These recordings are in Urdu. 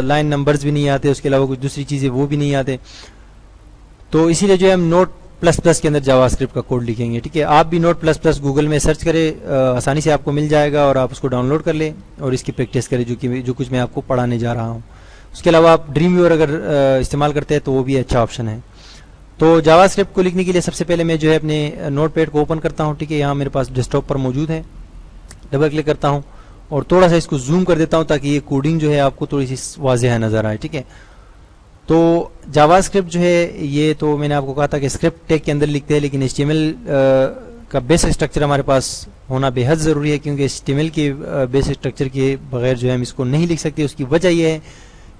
لائن نمبرز بھی نہیں آتے، اس کے علاوہ کچھ دوسری چیزیں وہ بھی نہیں آتے. تو اسی لیے جو ہے ہم نوٹ پلس پلس کے اندر جاوا اسکرپٹ کا کوڈ لکھیں گے. ٹھیک ہے، آپ بھی نوٹ پلس پلس گوگل میں سرچ کریں، آسانی سے آپ کو مل جائے گا اور آپ اس کو ڈاؤن لوڈ کر لیں اور اس کی پریکٹس کریں جو کچھ میں آپ کو پڑھانے جا رہا ہوں. اس کے علاوہ آپ ڈریم ویور اگر استعمال کرتے ہیں تو وہ بھی اچھا آپشن ہے. تو جاوا اسکرپٹ کو لکھنے کے لیے سب سے پہلے میں جو ہے اپنے نوٹ پیڈ کو اوپن کرتا ہوں. ٹھیک ہے، یہاں میرے پاس ڈیسک ٹاپ پر موجود ہے. ڈبل کلک کرتا ہوں اور تھوڑا سا اس کو زوم کر دیتا ہوں تاکہ یہ کوڈنگ جو ہے آپ کو تھوڑی سی واضح نظر آئے. ٹھیک ہے، تو جاوا اسکرپٹ جو ہے یہ تو میں نے آپ کو کہا تھا کہ اسکرپٹ ٹیگ کے اندر لکھتے ہیں، لیکن HTML کا بیسک اسٹرکچر ہمارے پاس ہونا بے حد ضروری ہے، کیونکہ HTML کے بیسک اسٹرکچر کے بغیر جو ہے ہم اس کو نہیں لکھ سکتے. اس کی وجہ یہ ہے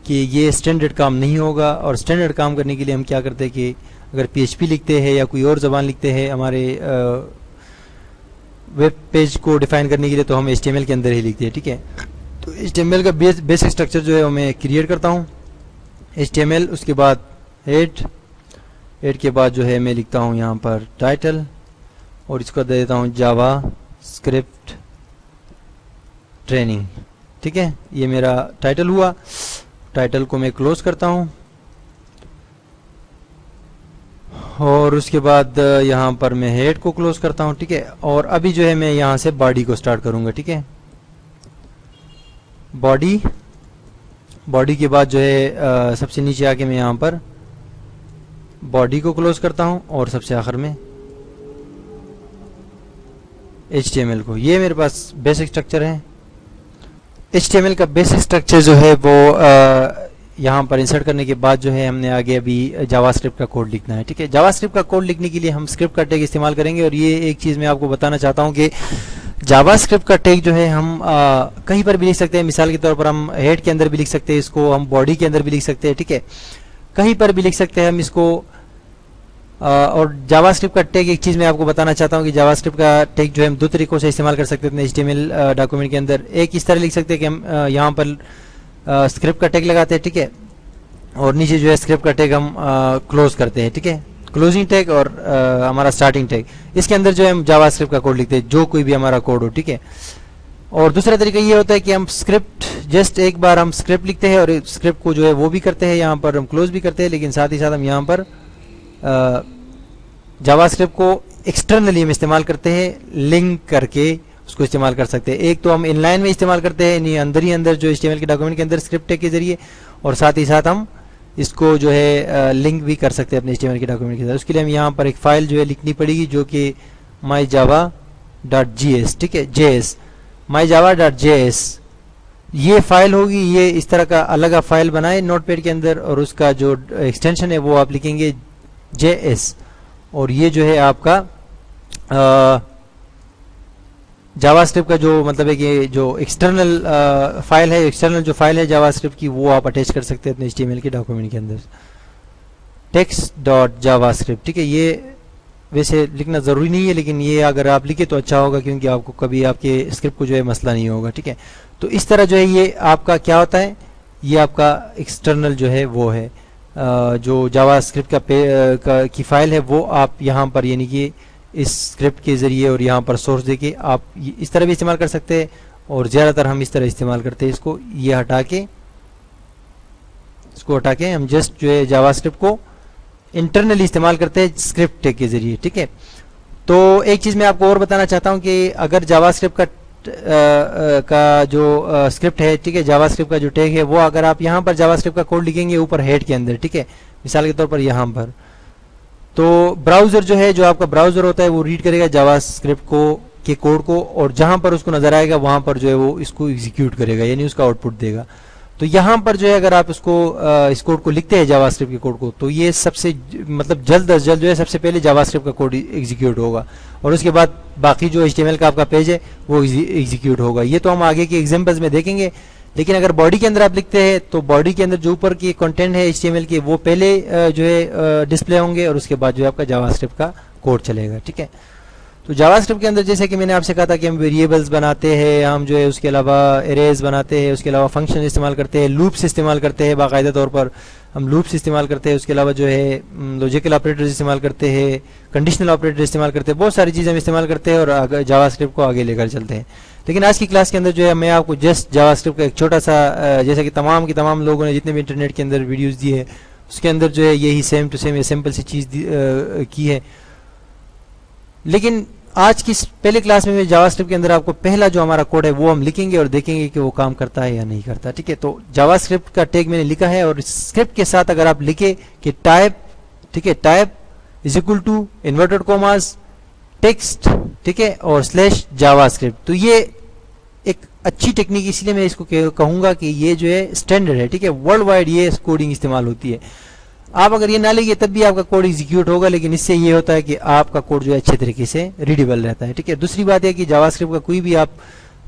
کہ یہ اسٹینڈرڈ کام نہیں ہوگا، اور اسٹینڈرڈ کام کرنے کے لیے ہم کیا کرتے ہیں کہ اگر PHP لکھتے ہیں یا کوئی اور زبان لکھتے ہیں ہمارے ویب پیج کو ڈیفائن کرنے کے لیے، تو ہم HTML کے اندر ہی لکھتے ہیں. ٹھیک ہے، تو HTML کا بیسک اسٹرکچر جو ہے وہ میں کریٹ کرتا ہوں. HTML، اس کے بعد ایڈ کے بعد جو ہے میں لکھتا ہوں یہاں پر ٹائٹل، اور اس کو دے دیتا ہوں جاوا اسکرپٹ ٹریننگ. ٹھیک ہے، یہ میرا ٹائٹل ہوا. ٹائٹل کو میں کلوز کرتا ہوں اور اس کے بعد یہاں پر میں ہیڈ کو کلوز کرتا ہوں. ٹھیک ہے، اور ابھی جو ہے میں یہاں سے باڈی کو سٹارٹ کروں گا. ٹھیک ہے، باڈی کے بعد جو ہے سب سے نیچے آ کے میں یہاں پر باڈی کو کلوز کرتا ہوں اور سب سے آخر میں HTML کو. یہ میرے پاس بیسک اسٹرکچر ہے. HTML کا بیسک اسٹرکچر جو ہے وہ یہاں پر انسرٹ کرنے کے بعد جو ہے ہم نے آگے ابھی جاوا اسکرپٹ کا کوڈ لکھنا ہے. ٹھیک ہے، جاوا اسکرپٹ کا کوڈ لکھنے کے لیے ہم اسکرپٹ کا ٹیگ استعمال کریں گے. اور یہ ایک چیز میں آپ کو بتانا چاہتا ہوں کہ جاوا اسکرپٹ کا ٹیگ جو ہے ہم کہیں پر بھی لکھ سکتے ہیں. مثال کے طور پر ہم ہیڈ کے اندر بھی لکھ سکتے ہیں اس کو، ہم باڈی کے اندر بھی لکھ سکتے ہیں. ٹھیک ہے، کہیں پر بھی لکھ سکتے ہیں ہم اس کو. اور جاوا اسکرپٹ کا ٹیگ ایک چیز میں آپ کو بتانا چاہتا ہوں کہ جاوا اسکرپٹ کا ٹیگ جو ہے ہم دو طریقوں سے استعمال کر سکتے ہیں HTML ڈاکومنٹ کے اندر. ایک اس طرح لکھ سکتے ہیں کہ ہم یہاں پر اسکرپٹ کا ٹیگ لگاتے ہیں. ٹھیک ہے، اور نیچے جو ہے اسکرپٹ کا ٹیگ ہم کلوز کرتے ہیں. ٹھیک ہے، کلوزنگ ٹیگ اور ہمارا اسٹارٹنگ ٹیگ، اس کے اندر جو ہے ہم جاوا اسکرپٹ کا کوڈ لکھتے ہیں، جو کوئی بھی ہمارا کوڈ ہو. ٹھیک ہے، اور دوسرا طریقہ یہ ہوتا ہے کہ ہم اسکرپٹ جسٹ ایک بار ہم اسکرپٹ لکھتے ہیں اور اسکرپٹ کو جو ہے وہ بھی کرتے ہیں، یہاں پر ہم کلوز بھی کرتے ہیں، لیکن ساتھ ہی ساتھ ہم یہاں پر جاوا اسکرپٹ کو ایکسٹرنلی ہم استعمال کرتے ہیں، لنک کر کے اس کو استعمال کر سکتے ہیں. ایک تو ہم ان لائن میں استعمال کرتے ہیں، یعنی اندر ہی اندر جو HTML کے ڈاکومنٹ کے اندر اسکرپٹ ٹیگ کے ذریعے، اور ساتھ ہی ساتھ ہم اس کو جو ہے لنک بھی کر سکتے ہیں اپنے HTML کے ڈاکومنٹ کے ساتھ. اس کے لیے ہم یہاں پر ایک فائل جو ہے لکھنی پڑے گی جو کہ myjava.js. ٹھیک ہے، JS myjava.js یہ فائل ہوگی. یہ اس طرح کا الگ فائل بنائے نوٹ پیڈ کے اندر، اور اس کا جو ایکسٹینشن ہے وہ آپ لکھیں گے JS، اور یہ جو ہے آپ کا جاوا اسکرپٹ کا جو مطلب ہے کہ جو ایکسٹرنل فائل ہے، ایکسٹرنل جو فائل ہے جاوا اسکرپٹ کی، وہ آپ اٹیچ کر سکتے ہیں اپنے HTML کے ڈاکومنٹ کے اندر. text.javascript. ٹھیک ہے، یہ ویسے لکھنا ضروری نہیں ہے، لیکن یہ اگر آپ لکھیں تو اچھا ہوگا، کیونکہ آپ کو کبھی آپ کے اسکرپٹ کو جو ہے مسئلہ نہیں ہوگا. ٹھیک ہے، تو اس طرح جو ہے یہ آپ کا کیا ہوتا ہے، یہ آپ کا ایکسٹرنل جو ہے وہ ہے جو جاوا اسکرپٹ کی فائل ہے، وہ آپ یہاں پر یعنی کہ اس اسکرپٹ کے ذریعے اور یہاں پر سورس دے کے آپ اس طرح بھی استعمال کر سکتے ہیں، اور زیادہ تر ہم اس طرح استعمال کرتے ہیں. اس کو یہ ہٹا کے ہم جسٹ جو ہے جاوا اسکرپٹ کو انٹرنلی استعمال کرتے ہیں اسکرپٹ ٹیگ کے ذریعے. ٹھیک ہے، تو ایک چیز میں آپ کو اور بتانا چاہتا ہوں کہ اگر جاوا اسکرپٹ کا جو اسکرپٹ ہے، ٹھیک ہے، جاوا اسکرپٹ کا جو ٹیگ ہے، وہ اگر آپ یہاں پر جاوا اسکرپٹ کا کوڈ لکھیں گے اوپر ہیڈ کے اندر، ٹھیک ہے، مثال کے طور پر یہاں پر، تو براؤزر جو ہے، جو آپ کا براؤزر ہوتا ہے، وہ ریڈ کرے گا جاوا اسکرپٹ کے کوڈ کو، اور جہاں پر اس کو نظر آئے گا وہاں پر جو ہے وہ اس کو ایگزیکیوٹ کرے گا، یعنی اس کا آؤٹ پٹ دے گا. تو یہاں پر جو ہے اگر آپ اس کوڈ کو لکھتے ہیں جاوا اسکرپٹ کے کوڈ کو، تو یہ سب سے مطلب جلد از جلد جو ہے سب سے پہلے جاوا اسکرپٹ کا کوڈ ایگزیکیوٹ ہوگا، اور اس کے بعد باقی جو HTML کا آپ کا پیج ہے وہ ایگزیکیوٹ ہوگا. یہ تو ہم آگے کے ایگزامپلز میں دیکھیں گے. لیکن اگر باڈی کے اندر آپ لکھتے ہیں تو باڈی کے اندر جو اوپر کی کنٹینٹ ہے HTML کے، وہ پہلے جو ہے ڈسپلے ہوں گے، اور اس کے بعد جو ہے آپ کا جاوا اسکرپٹ کا کوڈ چلے گا. ٹھیک ہے، تو جاوا اسکرپٹ کے اندر جیسے کہ میں نے آپ سے کہا تھا کہ ہم ویریبلز بناتے ہیں، ہم جو ہے اس کے علاوہ اریز بناتے ہیں، اس کے علاوہ فنکشن استعمال کرتے ہیں، لوپس استعمال کرتے ہیں باقاعدہ طور پر. ہم لوپس استعمال کرتے ہیں، اس کے علاوہ جو ہے لاجیکل آپریٹرز استعمال کرتے ہیں، کنڈیشنل آپریٹر استعمال کرتے ہیں، بہت ساری چیزیں ہم استعمال کرتے ہیں اور جاوا اسکرپٹ کو آگے لے کر چلتے ہیں. لیکن آج کی کلاس کے اندر جو ہے میں آپ کو جسٹ جاوا اسکرپٹ کا ایک چھوٹا سا، جیسا کہ تمام کے تمام لوگوں نے جتنے بھی انٹرنیٹ کے اندر ویڈیوز دی ہے اس کے اندر جو ہے یہی سیم ٹو سیم سمپل سی چیز کی ہے. لیکن آج کی پہلے کلاس میں جاوا اسکرپٹ کے اندر آپ کو پہلا جو ہمارا کوڈ ہے وہ ہم لکھیں گے اور دیکھیں گے کہ وہ کام کرتا ہے یا نہیں کرتا. ٹھیک ہے، تو جاوا اسکرپٹ کا ٹیگ میں نے لکھا ہے اور اسکرپٹ کے ساتھ اگر آپ لکھیں کہ ٹائپ، ٹھیک ہے، type is equal to inverted commas text, ٹھیک ہے، اور سلیش جاوا اسکرپٹ، تو یہ ایک اچھی ٹیکنیک، اس لیے میں اس کو کہوں گا کہ یہ جو ہے اسٹینڈرڈ ہے. ٹھیک ہے، ورلڈ وائڈ یہ کوڈنگ استعمال ہوتی ہے. آپ اگر یہ نہ لکھیے تب بھی آپ کا کوڈ ایگزیکیوٹ ہوگا، لیکن اس سے یہ ہوتا ہے کہ آپ کا کوڈ جو ہے اچھے طریقے سے ریڈیبل رہتا ہے. ٹھیک ہے، دوسری بات ہے کہ جاوا اسکرپٹ کا کوئی بھی آپ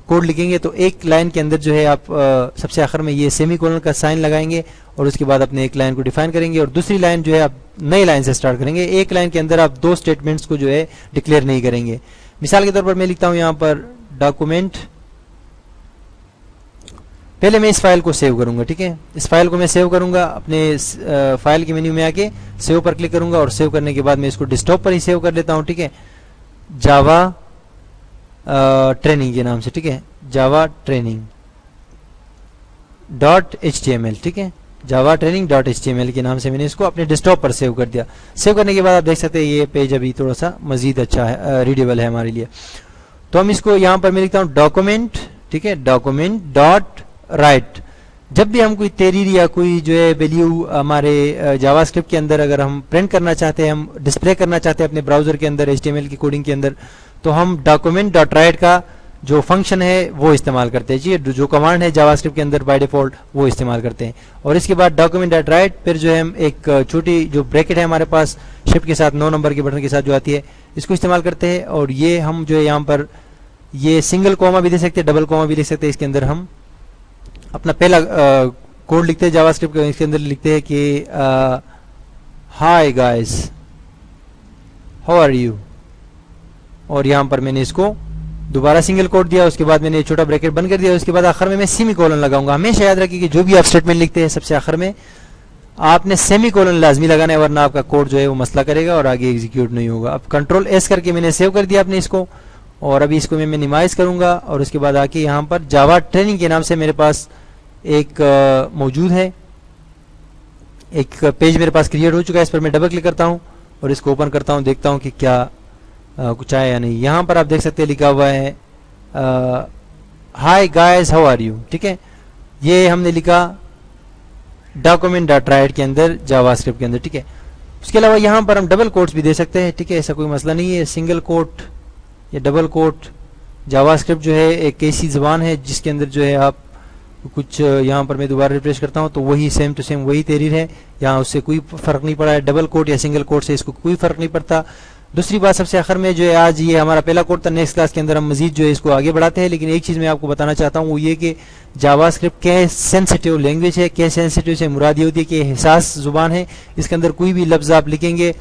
کوڈ لکھیں گے تو ایک لائن کے اندر جو ہے آپ سب سے آخر میں یہ سیمی کولن کا سائن لگائیں گے اور اس کے بعد اپنے ایک لائن کو ڈیفائن کریں گے اور دوسری لائن جو ہے آپ نئی لائن سے سٹارٹ کریں گے. ایک لائن کے اندر آپ دو اسٹیٹمنٹس کو جو ہے ڈکلیئر نہیں کریں گے. مثال کے طور پر میں لکھتا ہوں یہاں پر ڈاکومنٹ، پہلے میں اس فائل کو سیو کروں گا. ٹھیک ہے، اس فائل کو میں سیو کروں گا، اپنے فائل کے مینیو میں آ کے سیو پر کلک کروں گا اور سیو کرنے کے بعد میں اس کو ڈیسکٹاپ پر ہی سیو کر لیتا ہوں. ٹھیک ہے، جاوا ٹریننگ کے نام سے. ٹھیک ہے، Java training dot H T M L. ٹھیک ہے، Java training dot H T M L کے نام سے میں نے اس کو اپنے ڈیسکٹاپ پر سیو کر دیا. سیو کرنے کے بعد آپ دیکھ سکتے ہیں یہ پیج ابھی تھوڑا سا مزید اچھا ہے، ریڈیبل ہے ہمارے لیے. تو ہم اس کو یہاں پر میں لکھتا ہوں ڈاکومنٹ، ٹھیک ہے، ڈاکومنٹ ڈاٹ رائٹ. جب بھی ہم کوئی تحریر یا کوئی جو ہے ویلیو ہمارے جاوا اسکرپٹ کے اندر اگر ہم پرنٹ کرنا چاہتے ہیں، ہم ڈسپلے کرنا چاہتے ہیں اپنے براؤزر کے اندر ایچ ٹی ایم ایل کی کوڈنگ کے اندر، تو ہم ڈاکومنٹ ڈاٹ رائٹ کا جو فنکشن ہے وہ استعمال کرتے ہیں. جی، جو کمانڈ ہے جاوا اسکرپٹ کے اندر بائی ڈیفالٹ وہ استعمال کرتے ہیں. اور اس کے بعد ڈاکومنٹ ڈاٹ رائٹ پھر جو ہے ہم ایک چھوٹی جو بریکٹ ہے ہمارے پاس شفٹ کے ساتھ 9 نمبر کے بٹن کے ساتھ جو آتی ہے اس کو استعمال کرتے ہیں. اور یہ ہم جو ہے یہاں پر یہ سنگل کوما بھی دے سکتے ہیں، ڈبل کوما بھی لکھ سکتے ہیں. اس کے اندر ہم اپنا پہلا کوڈ لکھتے ہیں جاوا اسکرپٹ، اس کے اندر لکھتے ہیں کہ hi guys how are you, اور یہاں پر میں نے اس کو دوبارہ سنگل کوڈ دیا. اس کے بعد میں نے چھوٹا بریکٹ بند کر دیا. اس کے بعد آخر میں سیمی کولن لگاؤں گا. ہمیشہ یاد رکھیے کہ جو بھی آپ اسٹیٹمنٹ لکھتے ہیں سب سے آخر میں آپ نے سیمی کولن لازمی لگانا ہے، ورنہ آپ کا کوڈ جو ہے وہ مسئلہ کرے گا اور آگے ایگزیکیوٹ نہیں ہوگا. اب کنٹرول ایس کر کے میں نے سیو کر دیا اپنے اس کو، اور ابھی اس کو میں منیمائز کروں گا اور اس کے بعد آ کے یہاں پر جاوا ٹریننگ کے نام سے میرے پاس ایک موجود ہے، ایک پیج میرے پاس کریٹ ہو چکا ہے. اس پر میں ڈبل کلک کرتا ہوں اور اس کو اوپن کرتا ہوں، دیکھتا ہوں کہ کیا کچھ آیا یا نہیں. یہاں پر آپ دیکھ سکتے ہیں لکھا ہوا ہے hi guys how are you. ٹھیک ہے، یہ ہم نے لکھا ڈاکومنٹ ڈاٹ رائٹ کے اندر جاوا اسکرپٹ کے اندر. ٹھیک ہے، اس کے علاوہ یہاں پر ہم ڈبل کوٹس بھی دے سکتے ہیں. ٹھیک ہے، ایسا کوئی مسئلہ نہیں ہے. سنگل کوٹ یا ڈبل کوٹ، جاوا اسکرپٹ جو ہے ایک ایسی زبان ہے جس کے اندر جو ہے آپ کچھ، یہاں پر میں دوبارہ ریفریش کرتا ہوں تو وہی سیم ٹو سیم وہی تحریر ہے، یہاں اس سے کوئی فرق نہیں پڑا ہے. ڈبل کوٹ یا سنگل کوٹ سے اس کو کوئی فرق نہیں پڑتا. دوسری بات سب سے آخر میں جو ہے آج یہ ہمارا پہلا کوڈ تھا، نیکسٹ کلاس کے اندر ہم مزید جو ہے اس کو آگے بڑھاتے ہیں. لیکن ایک چیز میں آپ کو بتانا چاہتا ہوں وہ یہ کہ جاوا اسکرپٹ کیا سینسیٹیو لینگویج ہے. کیا سینسیٹیو سے مراد یہ ہوتی ہے کہ حساس زبان ہے. اس کے اندر کوئی بھی لفظ آپ لکھیں گے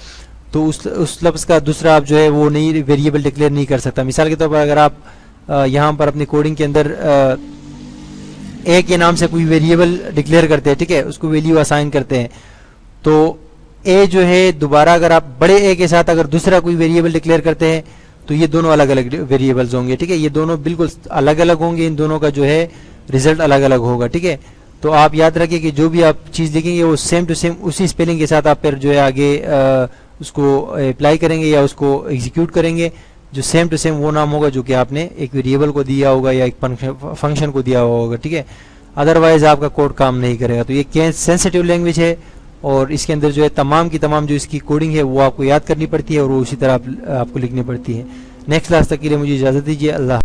تو اس لفظ کا دوسرا آپ جو ہے وہ نہیں ویریبل ڈکلیئر نہیں کر سکتا. مثال کے طور پر اگر آپ یہاں پر اپنی کوڈنگ کے اندر اے کے نام سے کوئی ویریبل ڈکلیئر کرتے ہیں، ٹھیک ہے، اس کو ویلیو اسائن کرتے ہیں، تو اے جو ہے دوبارہ اگر آپ بڑے اے کے ساتھ اگر دوسرا کوئی ویریبل ڈکلیئر کرتے ہیں تو یہ دونوں الگ الگ ویریبلز ہوں گے. ٹھیک ہے، یہ دونوں بالکل الگ الگ ہوں گے، ان دونوں کا جو ہے رزلٹ الگ الگ ہوگا. ٹھیک ہے، تو آپ یاد رکھیں کہ جو بھی آپ چیز لکھیں گے وہ سیم ٹو سیم اسی اسپیلنگ کے ساتھ آپ پھر جو ہے آگے اس کو اپلائی کریں گے یا اس کو ایگزیکیوٹ کریں گے. جو سیم ٹو سیم وہ نام ہوگا جو کہ آپ نے ایک ویریبل کو دیا ہوگا یا ایک فنکشن کو دیا ہوگا. ٹھیک ہے، ادروائز آپ کا کوڈ کام نہیں کرے گا. تو یہ سینسیٹیو لینگویج ہے اور اس کے اندر جو ہے تمام کی تمام جو اس کی کوڈنگ ہے وہ آپ کو یاد کرنی پڑتی ہے اور وہ اسی طرح آپ کو لکھنی پڑتی ہے. نیکسٹ کلاس تک کے لیے مجھے اجازت دیجیے. اللہ